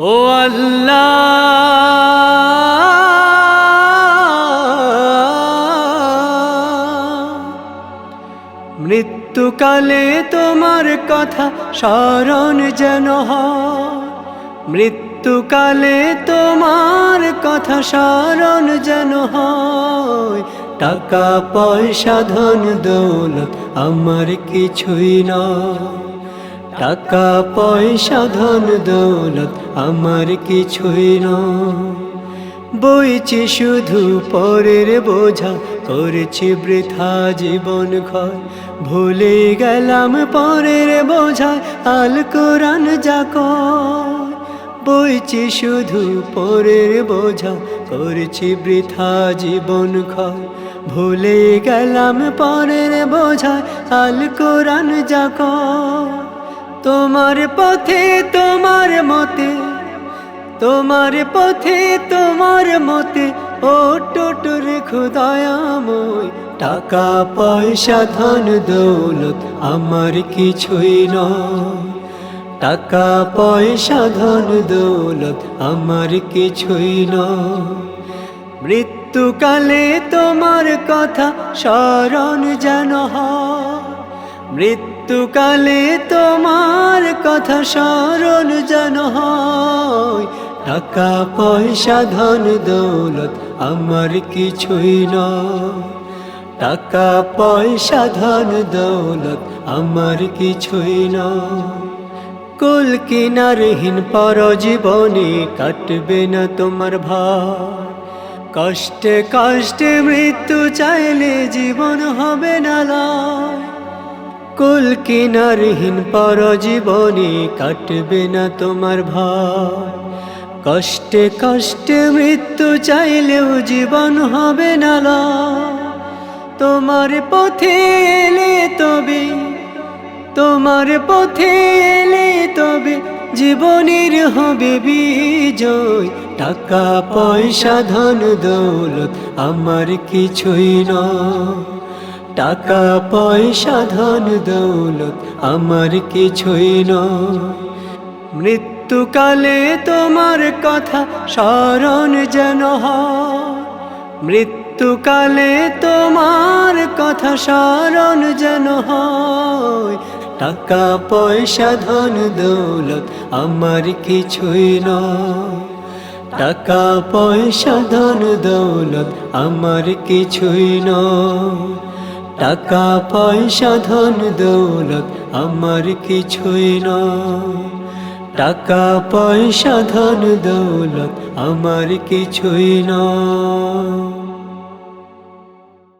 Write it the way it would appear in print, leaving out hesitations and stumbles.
ও আল্লাহ, মৃত্যুকালে তোমার কথা স্মরণ যেন হয়, মৃত্যুকালে তোমার কথা স্মরণ যেন হয়। টাকা পয়সা ধন দৌলত আমার কিছুই নয়, টাকা পয়সা ধন দৌলত আমার কিছুই নয়। বইছি শুধু পরের বোঝা, করেছি বৃথা জীবন ক্ষয়। ভুলে গেলাম পরের বোঝায় আল কোরআন যা কয়। বইছি শুধু পরের বোঝা, করেছি বৃথা জীবন ক্ষয়। ভুলে গেলাম পরের বোঝায় আল কোরআন যা কয়। তোমার পথে তোমার মতে, তোমার পথে তোমার মতে ও টোটর খোদায়াময়। টাকা পয়সা ধন দৌলত আমার কিছুই নয়, টাকা পয়সা ধন দৌলত আমার কিছুই নয়। মৃত্যুকালে তোমার কথা স্মরণ যেন হয়, মৃত্যুকালে তোমার কথা স্মরণ যেন হয়। টাকা পয়সা ধন দৌলত আমার কিছুই নয়, টাকা পয়সা ধন দৌলত আমার কিছুই নয়। কুল কিনারহীন পরজীবনে কাটবে না তোমার ভার। কষ্টে কষ্টে মৃত্যু চাইলে জীবন হবে না লয়। কুল কিনারহীন পরজীবনে কাটবে না তোমার ভার। কষ্টে কষ্টে মৃত্যু চাইলেও জীবন হবে না লয়। তোমার পথে এলে তবে, তোমার পথে এলে তবে জীবনের হবে বিজয়। টাকা পয়সা ধন দৌলত আমার কিছুই নয়, টাকা পয়সা ধন দৌলত আমার কিছুই নয়। মৃত্যুকালে তোমার কথা স্মরণ যেন হয়, মৃত্যুকালে তোমার কথা স্মরণ যেন হয়। টাকা পয়সা ধন দৌলত আমার কিছুই নয়, টাকা পয়সা ধন দৌলত আমার কিছুই নয়। টাকা পয়সা ধন দৌলত আমার কিছুই নয়, টাকা পয়সা ধন দৌলত আমার কিছুই নয়।